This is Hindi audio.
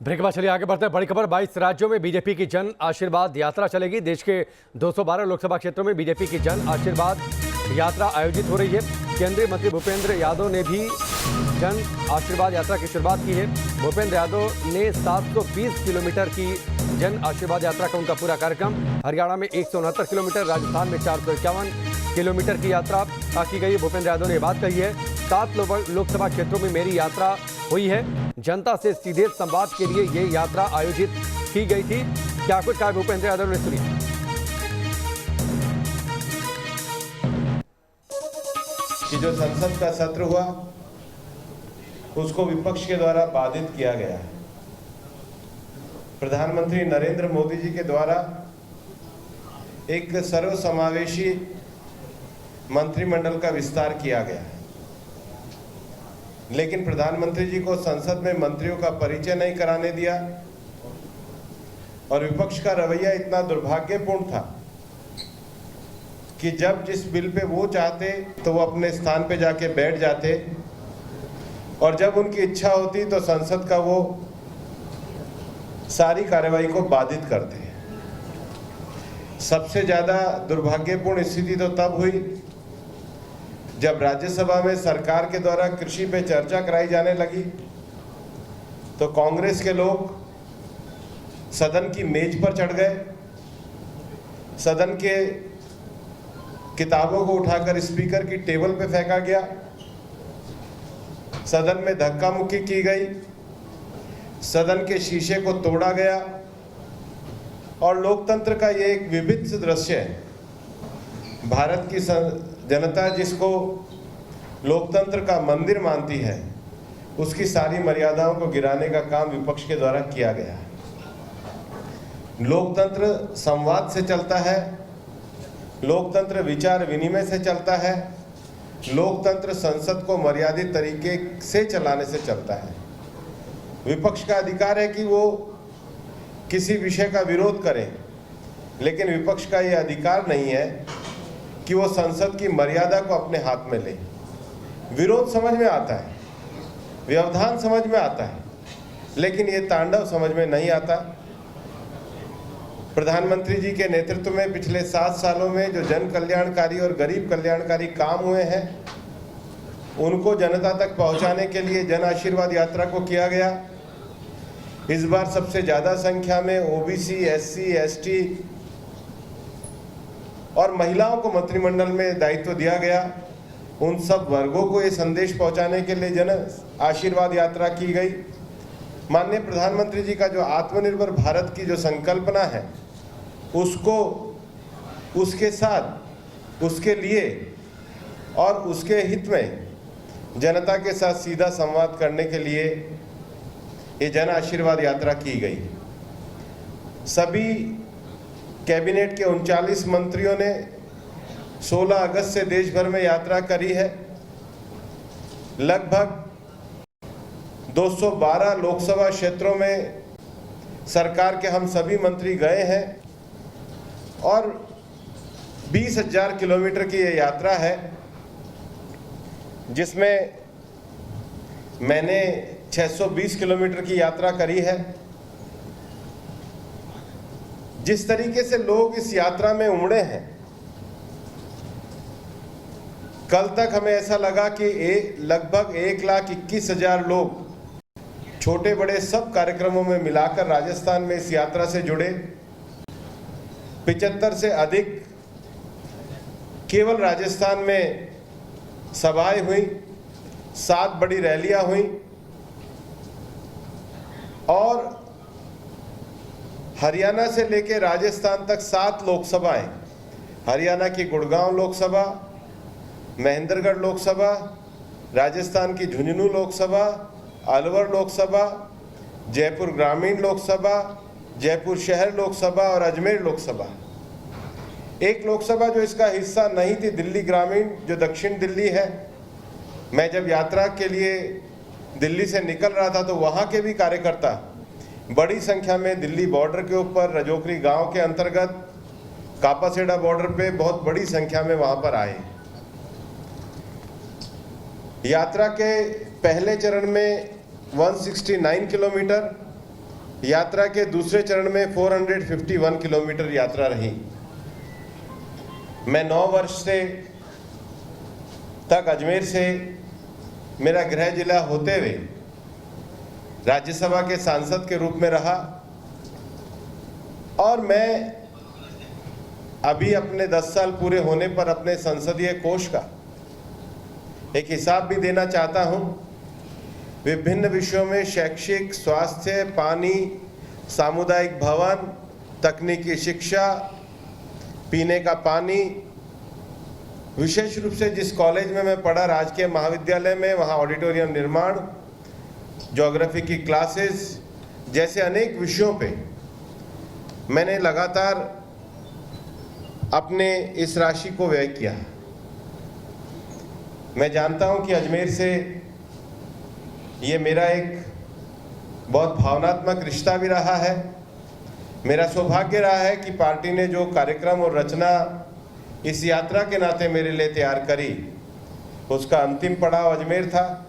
ब्रेक के बाद चलिए आगे बढ़ते हैं। बड़ी खबर, 22 राज्यों में बीजेपी की जन आशीर्वाद यात्रा चलेगी। देश के 212 लोकसभा क्षेत्रों में बीजेपी की जन आशीर्वाद यात्रा आयोजित हो रही है। केंद्रीय मंत्री भूपेंद्र यादव ने भी जन आशीर्वाद यात्रा की शुरुआत की है। भूपेंद्र यादव ने 720 किलोमीटर की जन आशीर्वाद यात्रा का उनका पूरा कार्यक्रम, हरियाणा में 169 किलोमीटर, राजस्थान में 451 किलोमीटर की यात्रा की गई। भूपेंद्र यादव ने यह बात कही है, 7 लोकसभा क्षेत्रों में मेरी यात्रा हुई है। जनता से सीधे संवाद के लिए ये यात्रा आयोजित की गई थी। क्या कुछ कहा भूपेंद्र यादव ने, सुनिए। कि जो संसद का सत्र हुआ उसको विपक्ष के द्वारा बाधित किया गया। प्रधानमंत्री नरेंद्र मोदी जी के द्वारा एक सर्वसमावेशी मंत्रिमंडल का विस्तार किया गया, लेकिन प्रधानमंत्री जी को संसद में मंत्रियों का परिचय नहीं कराने दिया और विपक्ष का रवैया इतना दुर्भाग्यपूर्ण था कि जब जिस बिल पे वो चाहते तो वो अपने स्थान पे जाके बैठ जाते और जब उनकी इच्छा होती तो संसद का वो सारी कार्यवाही को बाधित करते। सबसे ज्यादा दुर्भाग्यपूर्ण स्थिति तो तब हुई जब राज्यसभा में सरकार के द्वारा कृषि पे चर्चा कराई जाने लगी तो कांग्रेस के लोग सदन की मेज पर चढ़ गए, सदन के किताबों को उठाकर स्पीकर की टेबल पे फेंका गया, सदन में धक्का मुक्की की गई, सदन के शीशे को तोड़ा गया और लोकतंत्र का ये एक विभत्स दृश्य है। भारत की जनता जिसको लोकतंत्र का मंदिर मानती है उसकी सारी मर्यादाओं को गिराने का काम विपक्ष के द्वारा किया गया। लोकतंत्र संवाद से चलता है, लोकतंत्र विचार विनिमय से चलता है, लोकतंत्र संसद को मर्यादित तरीके से चलाने से चलता है। विपक्ष का अधिकार है कि वो किसी विषय का विरोध करे, लेकिन विपक्ष का ये अधिकार नहीं है कि वो संसद की मर्यादा को अपने हाथ में ले। विरोध समझ में आता है, व्यवधान समझ में आता है, लेकिन ये तांडव समझ में नहीं आता। प्रधानमंत्री जी के नेतृत्व में पिछले 7 सालों में जो जन कल्याणकारी और गरीब कल्याणकारी काम हुए हैं उनको जनता तक पहुंचाने के लिए जन आशीर्वाद यात्रा को किया गया। इस बार सबसे ज्यादा संख्या में ओबीसी, एससी, एसटी और महिलाओं को मंत्रिमंडल में दायित्व दिया गया। उन सब वर्गों को ये संदेश पहुंचाने के लिए जन आशीर्वाद यात्रा की गई। माननीय प्रधानमंत्री जी का जो आत्मनिर्भर भारत की जो संकल्पना है उसको उसके साथ, उसके लिए और उसके हित में जनता के साथ सीधा संवाद करने के लिए ये जन आशीर्वाद यात्रा की गई। सभी कैबिनेट के 39 मंत्रियों ने 16 अगस्त से देश भर में यात्रा करी है। लगभग 212 लोकसभा क्षेत्रों में सरकार के हम सभी मंत्री गए हैं और 20,000 किलोमीटर की ये यात्रा है, जिसमें मैंने 620 किलोमीटर की यात्रा करी है। जिस तरीके से लोग इस यात्रा में उमड़े हैं, कल तक हमें ऐसा लगा कि लगभग 1,21,000 लोग छोटे बड़े सब कार्यक्रमों में मिलाकर राजस्थान में इस यात्रा से जुड़े। 75 से अधिक केवल राजस्थान में सभाएं हुई, 7 बड़ी रैलियां हुई और हरियाणा से लेकर राजस्थान तक 7 लोकसभाएं, हरियाणा की गुड़गांव लोकसभा, महेंद्रगढ़ लोकसभा, राजस्थान की झुंझुनू लोकसभा, अलवर लोकसभा, जयपुर ग्रामीण लोकसभा, जयपुर शहर लोकसभा और अजमेर लोकसभा। एक लोकसभा जो इसका हिस्सा नहीं थी, दिल्ली ग्रामीण, जो दक्षिण दिल्ली है। मैं जब यात्रा के लिए दिल्ली से निकल रहा था तो वहाँ के भी कार्यकर्ता बड़ी संख्या में दिल्ली बॉर्डर के ऊपर रजोकरी गांव के अंतर्गत कापासेड़ा बॉर्डर पे बहुत बड़ी संख्या में वहाँ पर आए। यात्रा के पहले चरण में 169 किलोमीटर यात्रा के दूसरे चरण में 451 किलोमीटर यात्रा रही। मैं 9 वर्ष से तक अजमेर से मेरा गृह जिला होते हुए राज्यसभा के सांसद के रूप में रहा और मैं अभी अपने 10 साल पूरे होने पर अपने संसदीय कोष का एक हिसाब भी देना चाहता हूं। विभिन्न विषयों में शैक्षिक, स्वास्थ्य, पानी, सामुदायिक भवन, तकनीकी शिक्षा, पीने का पानी, विशेष रूप से जिस कॉलेज में मैं पढ़ा राजकीय महाविद्यालय में, वहाँ ऑडिटोरियम निर्माण, ज्योग्राफी की क्लासेस जैसे अनेक विषयों पे मैंने लगातार अपने इस राशि को व्यय किया। मैं जानता हूं कि अजमेर से ये मेरा एक बहुत भावनात्मक रिश्ता भी रहा है। मेरा सौभाग्य रहा है कि पार्टी ने जो कार्यक्रम और रचना इस यात्रा के नाते मेरे लिए तैयार करी, उसका अंतिम पड़ाव अजमेर था।